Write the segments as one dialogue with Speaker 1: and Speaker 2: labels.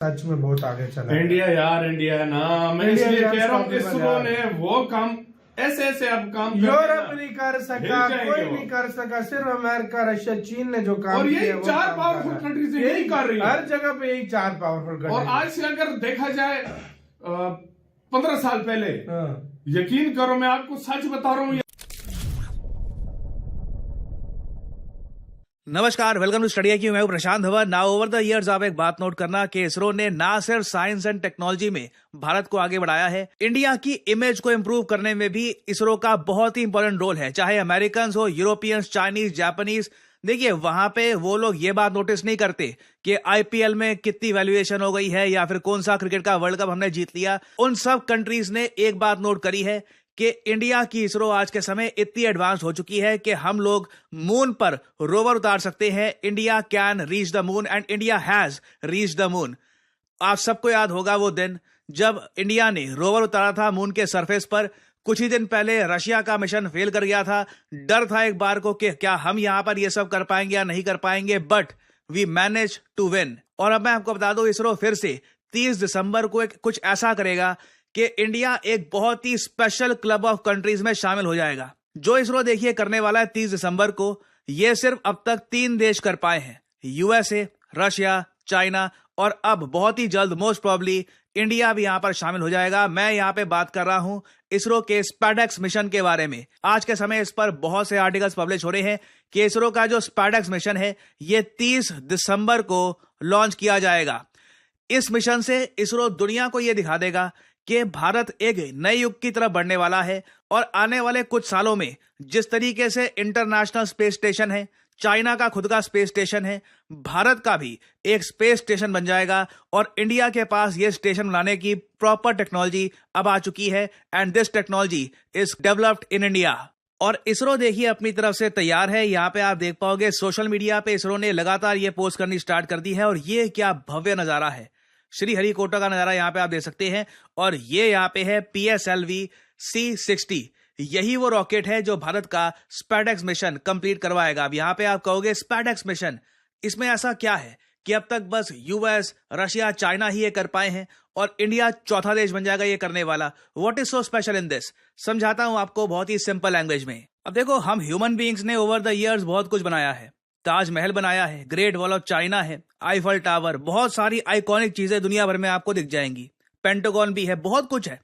Speaker 1: सच में बहुत आगे चला है।
Speaker 2: इंडिया यार, इंडिया ना, मैं
Speaker 1: इंडिया
Speaker 2: इसलिए
Speaker 1: यार,
Speaker 2: कह रहा हूँ कि
Speaker 1: स्टॉपेबल
Speaker 2: इसरो
Speaker 1: यार।
Speaker 2: ने वो काम ऐसे अब काम कर
Speaker 1: यूरोप
Speaker 2: दिया।
Speaker 1: नहीं कर सका,
Speaker 2: हिल जाएंगे
Speaker 1: कोई
Speaker 2: वो।
Speaker 1: नहीं कर सका, सिर्फ अमेरिका, रशिया, चीन ने जो काम
Speaker 2: और
Speaker 1: किया
Speaker 2: यही
Speaker 1: है, वो
Speaker 2: चार
Speaker 1: काम
Speaker 2: पावरफुल
Speaker 1: कर रहा है।
Speaker 2: कंट्रीज यही कर रही है।
Speaker 1: हर जगह पे यही चार पावरफुल
Speaker 2: और
Speaker 1: कंट्री।
Speaker 2: आज से अगर देखा जाए 15 साल पहले, यकीन करो मैं आपको सच बता रहा हूँ।
Speaker 3: नमस्कार, वेलकम टू स्टडी की। मैं हूं Prashant Dhawan. Now over the years आप एक बात नोट करना कि इसरो ने ना सिर्फ साइंस एंड टेक्नोलॉजी में भारत को आगे बढ़ाया है, इंडिया की इमेज को इंप्रूव करने में भी इसरो का बहुत ही इंपॉर्टेंट रोल है। चाहे अमेरिकन हो, यूरोपियंस, चाइनीज, जापानीज, देखिए वहां पे वो लोग ये बात नोटिस नहीं करते कि आईपीएल में कितनी वैल्यूएशन हो गई है या फिर कौन सा क्रिकेट का वर्ल्ड कप हमने जीत लिया। उन सब कंट्रीज ने एक बात नोट करी है कि इंडिया की इसरो आज के समय इतनी एडवांस हो चुकी है कि हम लोग मून पर रोवर उतार सकते हैं। India can reach the moon and India has reach the moon. आप सबको याद होगा वो दिन जब इंडिया ने रोवर उतारा था मून के सरफेस पर। कुछ ही दिन पहले रशिया का मिशन फेल कर गया था। डर था एक बार को कि क्या हम यहां पर ये सब कर पाएंगे या नहीं कर पाएंगे, but we manage to win. और अब मैं आपको बता दूं, इसरो फिर से 30 दिसंबर को कुछ ऐसा करेगा कि इंडिया एक बहुत ही स्पेशल क्लब ऑफ कंट्रीज में शामिल हो जाएगा। जो इसरो देखिए करने वाला है 30 दिसंबर को, यह सिर्फ अब तक 3 देश कर पाए हैं, यूएसए, रशिया, चाइना, और अब बहुत ही जल्द मोस्ट प्रोबेबली इंडिया भी यहां पर शामिल हो जाएगा। मैं यहां पे बात कर रहा हूं इसरो के स्पैडेक्स मिशन के बारे में। आज के समय इस पर बहुत से आर्टिकल्स पब्लिश हो रहे हैं कि इसरो का जो स्पैडेक्स मिशन है ये 30 दिसंबर को लॉन्च किया जाएगा। इस मिशन से इसरो दुनिया को यह दिखा देगा कि भारत एक नए युग की तरफ बढ़ने वाला है और आने वाले कुछ सालों में जिस तरीके से इंटरनेशनल स्पेस स्टेशन है, चाइना का खुद का स्पेस स्टेशन है, भारत का भी एक स्पेस स्टेशन बन जाएगा। और इंडिया के पास यह स्टेशन बनाने की प्रॉपर टेक्नोलॉजी अब आ चुकी है and this technology is developed in India. और इसरो देखिए अपनी तरफ से तैयार है। यहाँ पे आप देख पाओगे सोशल मीडिया पे इसरो ने लगातार ये पोस्ट करनी स्टार्ट कर दी है और ये क्या भव्य नजारा है। श्रीहरिकोटा का नजारा यहाँ पे आप देख सकते हैं। और ये यहाँ पे है PSLV C60। यही वो रॉकेट है जो भारत का स्पैडेक्स मिशन कंप्लीट करवाएगा। अब यहाँ पे आप कहोगे स्पैडेक्स मिशन, इसमें ऐसा क्या है कि अब तक बस यूएस, रशिया, चाइना ही ये कर पाए हैं और इंडिया चौथा देश बन जाएगा ये करने वाला। What is so special in this? समझाता हूं आपको बहुत ही सिंपल लैंग्वेज में। अब देखो, हम ह्यूमन बीइंग्स ने ओवर द ईयर्स बहुत कुछ बनाया है। ताजमहल बनाया है, ग्रेट वॉल ऑफ चाइना है, आईफल टावर, बहुत सारी आइकॉनिक चीजें दुनिया भर में आपको दिख जाएंगी। पेंटागन भी है, बहुत कुछ है।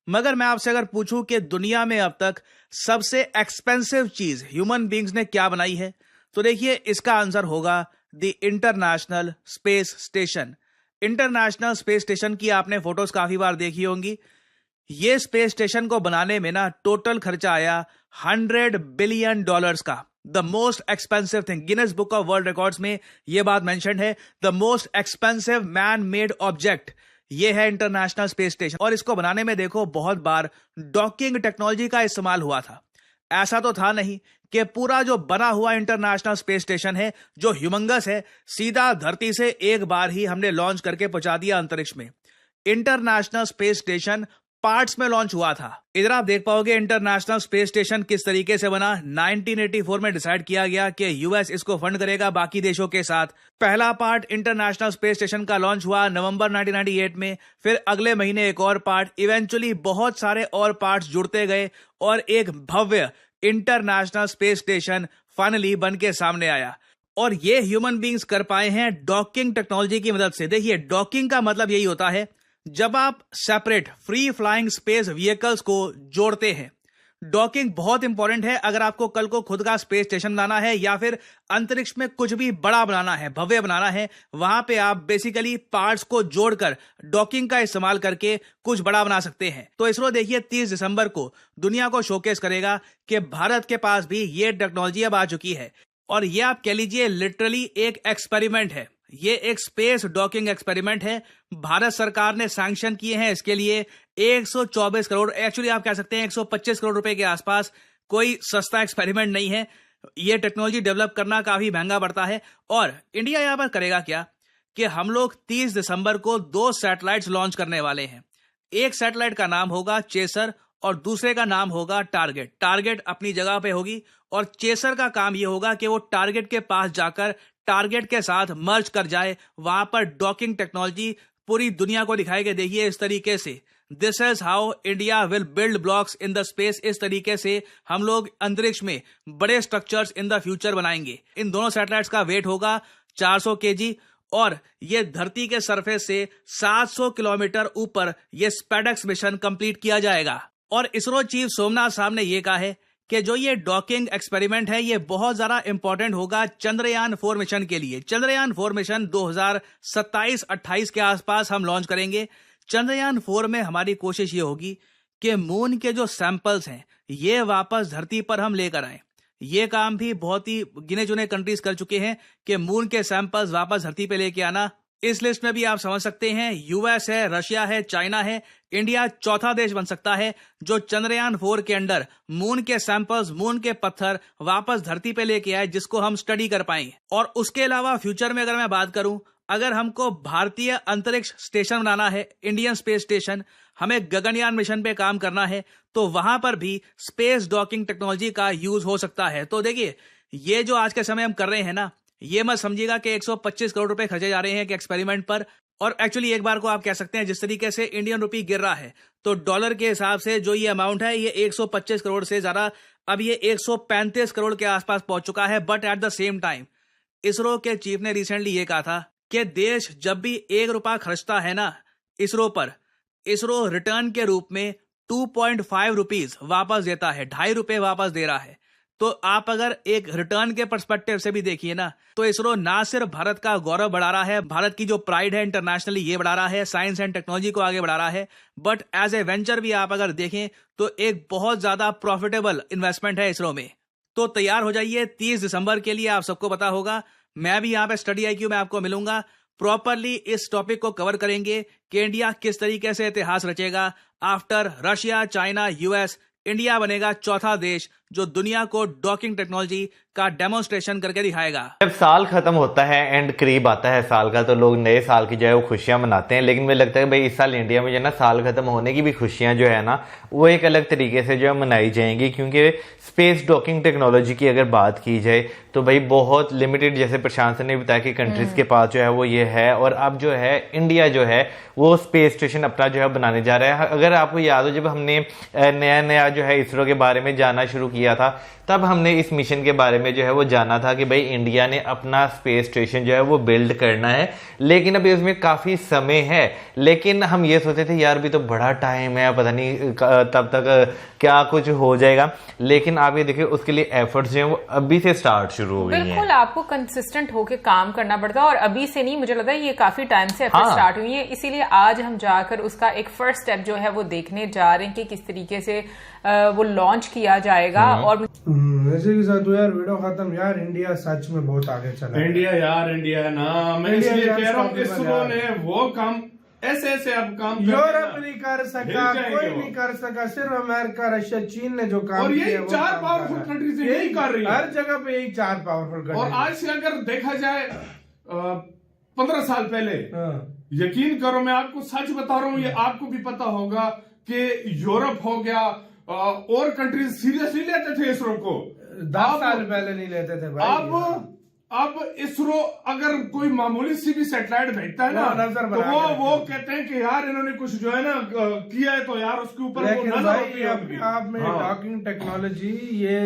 Speaker 3: मगर मैं आपसे अगर पूछूं कि दुनिया में अब तक सबसे एक्सपेंसिव चीज ह्यूमन बीइंग्स ने क्या बनाई है, तो देखिए इसका आंसर होगा the international space station. International space station की आपने फोटोज काफी बार देखी होंगी। ये स्पेस स्टेशन को बनाने में ना टोटल खर्चा आया $100 बिलियन का। The most expensive thing, Guinness book of world records में यह बात मेंशन्ड है, the most expensive man made object ये है इंटरनेशनल स्पेस स्टेशन। और इसको बनाने में देखो बहुत बार डॉकिंग टेक्नोलॉजी का इस्तेमाल हुआ था। ऐसा तो था नहीं कि पूरा जो बना हुआ इंटरनेशनल स्पेस स्टेशन है जो ह्यूमंगस है, सीधा धरती से एक बार ही हमने लॉन्च करके पहुंचा दिया अंतरिक्ष में। इंटरनेशनल स्पेस स्टेशन पार्ट्स में लॉन्च हुआ था। इधर आप देख पाओगे इंटरनेशनल स्पेस स्टेशन किस तरीके से बना। 1984 में डिसाइड किया गया कि यूएस इसको फंड करेगा बाकी देशों के साथ। पहला पार्ट इंटरनेशनल स्पेस स्टेशन का लॉन्च हुआ नवंबर 1998 में। फिर अगले महीने एक और पार्ट, इवेंचुअली बहुत सारे और पार्ट्स जुड़ते गए और एक भव्य इंटरनेशनल स्पेस स्टेशन फाइनली बन के सामने आया। और ये ह्यूमन बीइंग्स कर पाए हैं डॉकिंग टेक्नोलॉजी की मदद से। देखिए, डॉकिंग का मतलब यही होता है जब आप separate free flying space vehicles को जोड़ते हैं। डॉकिंग बहुत इंपॉर्टेंट है अगर आपको कल को खुद का स्पेस स्टेशन बनाना है या फिर अंतरिक्ष में कुछ भी बड़ा बनाना है, भव्य बनाना है। वहां पे आप बेसिकली पार्ट्स को जोड़कर डॉकिंग का इस्तेमाल करके कुछ बड़ा बना सकते हैं। तो इसरो देखिए 30 दिसंबर को दुनिया को शोकेस करेगा कि भारत के पास भी ये टेक्नोलॉजी अब आ चुकी है। और ये आप कह लीजिए लिटरली एक एक्सपेरिमेंट है। ये एक स्पेस डॉकिंग एक्सपेरिमेंट है। भारत सरकार ने सैंक्शन किए हैं इसके लिए 124 करोड़, एक्चुअली आप कह सकते हैं 125 करोड़ रुपए के आसपास। कोई सस्ता एक्सपेरिमेंट नहीं है। ये टेक्नोलॉजी डेवलप करना काफी महंगा पड़ता है। और इंडिया यहां पर करेगा क्या कि हम लोग 30 दिसंबर को 2 सैटेलाइट्स लॉन्च करने वाले हैं। एक सैटेलाइट का नाम होगा चेसर और दूसरे का नाम होगा टारगेट। टारगेट अपनी जगह पे होगी और चेसर का काम यह होगा कि वो टारगेट के पास जाकर टारगेट के साथ मर्ज कर जाए, वहां पर डॉकिंग टेक्नोलॉजी पूरी दुनिया को दिखाई के देखिए इस तरीके से, this is how India will build blocks in the space. इस तरीके से हम लोग अंतरिक्ष में बड़े स्ट्रक्चर्स इन द फ्यूचर बनाएंगे। इन दोनों सैटेलाइट्स का वेट होगा 400 kg और ये धरती के सरफेस से 700 किलोमीटर ऊपर ये स्पेडेक्स मिशन कंप्लीट किया जाएगा। और इसरो चीफ सोमनाथ साहब ने ये कहा है कि जो ये डॉकिंग एक्सपेरिमेंट है ये बहुत ज्यादा इंपॉर्टेंट होगा चंद्रयान 4 मिशन के लिए। चंद्रयान 4 मिशन 2027-28 के आसपास हम लॉन्च करेंगे। चंद्रयान 4 में हमारी कोशिश ये होगी कि मून के जो सैंपल्स हैं ये वापस धरती पर हम लेकर आए। ये काम भी बहुत ही गिने चुने कंट्रीज कर चुके हैं कि मून के सैंपल्स वापस धरती पे लेके आना। इस लिस्ट में भी आप समझ सकते हैं यूएस है, रशिया है, चाइना है। इंडिया चौथा देश बन सकता है जो चंद्रयान 4 के अंडर मून के सैंपल्स, मून के पत्थर वापस धरती पे लेके आए जिसको हम स्टडी कर पाएंगे। और उसके अलावा फ्यूचर में अगर मैं बात करूं, अगर हमको भारतीय अंतरिक्ष स्टेशन बनाना है, इंडियन स्पेस स्टेशन, हमें गगनयान मिशन पे काम करना है, तो वहां पर भी स्पेस डॉकिंग टेक्नोलॉजी का यूज हो सकता है। तो देखिए ये जो आज के समय हम कर रहे हैं ना, ये मत समझिएगा कि 125 करोड़ रुपए खर्चे जा रहे हैं कि एक्सपेरिमेंट पर। और एक्चुअली एक बार को आप कह सकते हैं जिस तरीके से इंडियन रुपी गिर रहा है तो डॉलर के हिसाब से जो ये अमाउंट है ये 125 करोड़ से ज्यादा, अब ये 135 करोड़ के आसपास पहुंच चुका है। But at the same time ISRO के चीफ ने रिसेंटली ये कहा था कि देश जब भी ₹1 खर्चता है ना इसरो पर, इसरो रिटर्न के रूप में 2.5 रुपीज वापस देता है, ₹2.5 वापस दे रहा है। तो आप अगर एक रिटर्न के पर्सपेक्टिव से भी देखिए ना, तो इसरो ना सिर्फ भारत का गौरव बढ़ा रहा है, भारत की जो प्राइड है इंटरनेशनली ये बढ़ा रहा है, साइंस एंड टेक्नोलॉजी को आगे बढ़ा रहा है, बट एज ए वेंचर भी आप अगर देखें तो एक बहुत ज्यादा प्रॉफिटेबल इन्वेस्टमेंट है इसरो में। तो तैयार हो जाइए 30 दिसंबर के लिए। आप सबको पता होगा मैं भी यहाँ पे स्टडी IQ में आपको मिलूंगा, प्रॉपरली इस टॉपिक को कवर करेंगे कि इंडिया किस तरीके से इतिहास रचेगा। After Russia, China, US, India बनेगा चौथा देश जो दुनिया को डॉकिंग टेक्नोलॉजी का डेमोन्स्ट्रेशन करके दिखाएगा।
Speaker 4: जब साल खत्म होता है एंड करीब आता है साल का, तो लोग नए साल की जो है वो खुशियां मनाते हैं। लेकिन मुझे लगता है भाई इस साल इंडिया में जो है ना साल खत्म होने की भी खुशियां जो है ना वो एक अलग तरीके से जो है मनाई जाएंगी, क्योंकि स्पेस डॉकिंग टेक्नोलॉजी की अगर बात की जाए तो भाई बहुत लिमिटेड, जैसे प्रशांत सर ने बताया कि कंट्रीज के पास जो है वो ये है। और अब जो है इंडिया जो है वो स्पेस स्टेशन अपना जो है बनाने जा रहा है। अगर आपको याद हो जब हमने नया नया जो है इसरो के बारे में जानना शुरू किया था, तब हमने इस मिशन के बारे में जो है वो जाना था कि भाई इंडिया ने अपना स्पेस स्टेशन जो है वो बिल्ड करना है, लेकिन अभी उसमें काफी समय है। लेकिन हम ये सोचते थे यार भी तो बड़ा टाइम है, पता नहीं तब तक क्या कुछ हो जाएगा। लेकिन आप ये देखिए उसके लिए एफर्ट्स जो है वो अभी से स्टार्ट शुरू हो गई हैं।
Speaker 5: बिल्कुल, आपको कंसिस्टेंट होके काम करना पड़ता है और अभी से नहीं, मुझे लगता है ये काफी टाइम से एफर्ट स्टार्ट हुई है। इसीलिए आज हम जाकर उसका एक फर्स्ट स्टेप जो है वो देखने जा रहे हैं कि किस तरीके से वो लॉन्च किया जाएगा। और
Speaker 1: वैसे के साथ यार वीडियो खत्म यार, इंडिया सच में बहुत आगे चला।
Speaker 2: इंडिया यार, इंडिया है ना, मैं इसलिए कह रहा हूँ कि इसरो ने वो काम ऐसे ऐसे अब काम
Speaker 1: यूरोप नहीं कर सका, कोई नहीं कर सका, सिर्फ अमेरिका, रशिया, चीन ने जो काम
Speaker 2: और
Speaker 1: किया,
Speaker 2: ये 4 पावरफुल कंट्रीज यही कर रही है,
Speaker 1: हर जगह पे यही 4 पावरफुल कंट्री।
Speaker 2: और आज से अगर देखा जाए 15 साल पहले, यकीन करो मैं आपको सच बता रहा हूँ, ये आपको भी पता होगा कि यूरोप हो गया और कंट्रीज सीरियसली लेते थे इसरो को।
Speaker 1: 10 साल पहले नहीं लेते थे भाई।
Speaker 2: अब इसरो अगर कोई मामूली सी भी सैटेलाइट भेजता है ना तो वो कहते हैं कि यार इन्होंने कुछ जो है ना किया है तो यार उसके ऊपर
Speaker 1: लेकिन भाई अपने आप में डॉकिंग टेक्नोलॉजी ये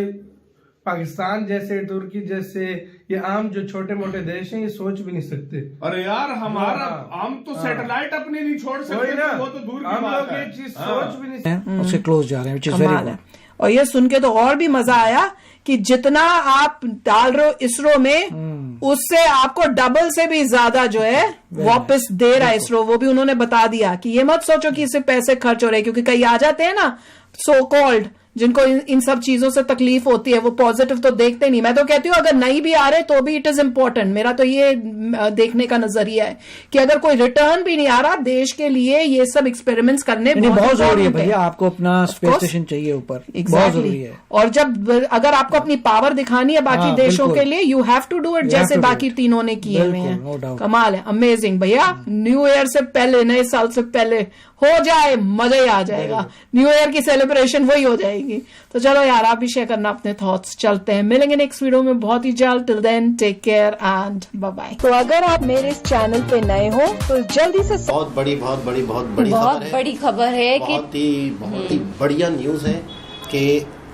Speaker 1: पाकिस्तान जैसे, तुर्की जैसे, ये आम जो छोटे मोटे देश हैं ये सोच भी नहीं सकते।
Speaker 2: अरे यार हमारा हम तो सैटेलाइट अपनी नहीं छोड़ सकते ना, वो तो दूर की बात है।
Speaker 1: ये चीज सोच भी नहीं सकते,
Speaker 6: उसके क्लोज जा रहे हैं,
Speaker 7: कमाल है। और ये सुन के तो और भी मजा आया कि जितना आप डाल रहे हो इसरो में उससे आपको डबल से भी ज्यादा जो है वापस दे रहा है इसरो। वो भी उन्होंने बता दिया कि ये मत सोचो कि इससे पैसे खर्च हो रहे हैं, क्योंकि कई आ जाते हैं ना सो कॉल्ड जिनको इन सब चीजों से तकलीफ होती है, वो पॉजिटिव तो देखते नहीं। मैं तो कहती हूँ अगर नहीं भी आ रहे तो भी इट इज इम्पोर्टेंट। मेरा तो ये देखने का नजरिया है कि अगर कोई रिटर्न भी नहीं आ रहा, देश के लिए ये सब एक्सपेरिमेंट्स करने
Speaker 6: बहुत जरूरी है भैया। आपको अपना स्पेस स्टेशन चाहिए ऊपर, बहुत जरूरी है।
Speaker 7: और जब अगर आपको अपनी पावर दिखानी है बाकी देशों के लिए, you have to do it, जैसे बाकी तीनों ने किए हुए हैं। कमाल है, अमेजिंग भैया। न्यू ईयर से पहले, नए साल से पहले हो जाए, मजा ही आ जाएगा। न्यू ईयर की सेलिब्रेशन वही हो जाएगी। जाएगी। तो चलो यार, आप भी शेयर करना अपने थॉट्स। चलते हैं, मिलेंगे नेक्स्ट वीडियो में बहुत ही जल्द। Till then take care and bye bye. तो अगर आप मेरे इस चैनल पे नए हो तो जल्दी से
Speaker 8: बहुत बड़ी खबर है कि बहुत ही बढ़िया न्यूज़ है कि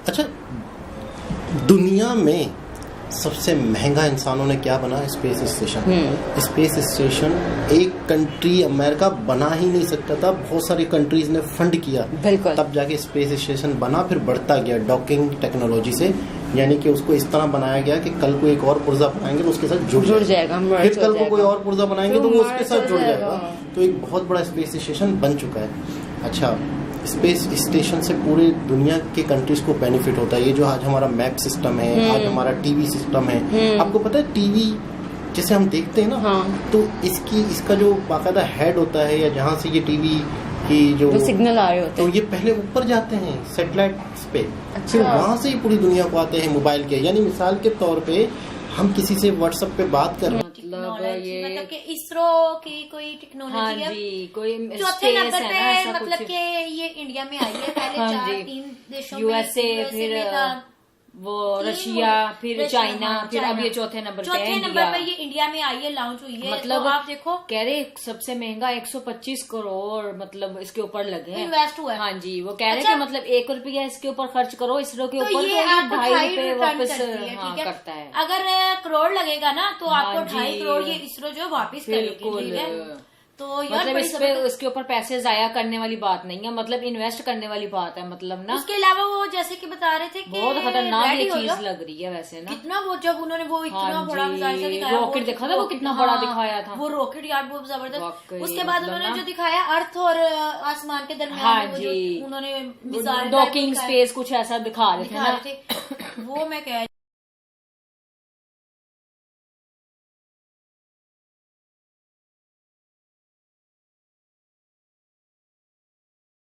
Speaker 8: अच्छा, दुनिया में सबसे महंगा इंसानों ने क्या बना? Space station. स्पेस स्टेशन एक कंट्री अमेरिका बना ही नहीं सकता था, बहुत सारी कंट्रीज ने फंड किया, तब जाके स्पेस स्टेशन बना, फिर बढ़ता गया डॉकिंग टेक्नोलॉजी से। यानी कि उसको इस तरह बनाया गया कि कल को एक और पुर्जा बनाएंगे तो उसके साथ जुड़ जाएगा, फिर कल को कोई और पुर्जा बनाएंगे तो वो उसके साथ जुड़ जाएगा। तो एक बहुत बड़ा स्पेस स्टेशन बन चुका है। अच्छा, स्पेस स्टेशन से पूरे दुनिया के कंट्रीज को बेनिफिट होता है। ये जो आज हमारा मैप सिस्टम है, आज हमारा टीवी सिस्टम है, आपको पता है टीवी जैसे हम देखते हैं ना, तो इसका जो बाकायदा हेड होता है, या जहाँ से ये टीवी की जो सिग्नल आ रहे होते हैं, तो ये पहले ऊपर जाते हैं सैटेलाइट पे, फिर वहां से ही पूरी दुनिया को आते हैं मोबाइल के। यानी मिसाल के तौर पे हम किसी से व्हाट्सएप पे बात कर रहे हैं,
Speaker 9: मतलब कि इसरो की कोई टेक्नोलॉजी है,
Speaker 8: कोई
Speaker 9: चौथे नंबर पे, मतलब कि ये इंडिया में आई है। पहले 3 देशों
Speaker 8: यूएसए, फिर वो रशिया, फिर चाइना, फिर अब ये चौथे नंबर
Speaker 9: पे ये इंडिया में आई है, लॉन्च हुई है।
Speaker 8: मतलब
Speaker 9: तो आप देखो,
Speaker 8: कह रहे सबसे महंगा 125 करोड़ मतलब इसके ऊपर लगे हैं,
Speaker 9: इन्वेस्ट हुआ है।
Speaker 8: हाँ जी, वो कह रहे कि मतलब 1 रुपया इसके ऊपर खर्च करो इसरो के ऊपर, तो ये 2.5 रुपए वापस करता है।
Speaker 9: अगर करोड़ लगेगा ना तो आपको 2.5 करोड़ ये इसरो जो वापस करेगी। तो
Speaker 8: मतलब इसके ऊपर पैसे जाया करने वाली बात नहीं है, मतलब इन्वेस्ट करने वाली बात है, मतलब ना।
Speaker 9: उसके अलावा वो जैसे कि बता रहे थे कि
Speaker 8: बहुत खतरनाक ये चीज लग रही है वैसे ना।
Speaker 9: कितना वो जब उन्होंने वो इतना बड़ा मिसाइल से दिखाया,
Speaker 8: रॉकेट देखा था, वो कितना बड़ा दिखाया था वो
Speaker 9: रॉकेट यार, बहुत जबरदस्त। उसके बाद उन्होंने जो दिखाया अर्थ और आसमान के दरमियान, उन्होंने
Speaker 8: डॉकिंग स्पेस कुछ ऐसा दिखा रहे थे,
Speaker 9: वो मैं कह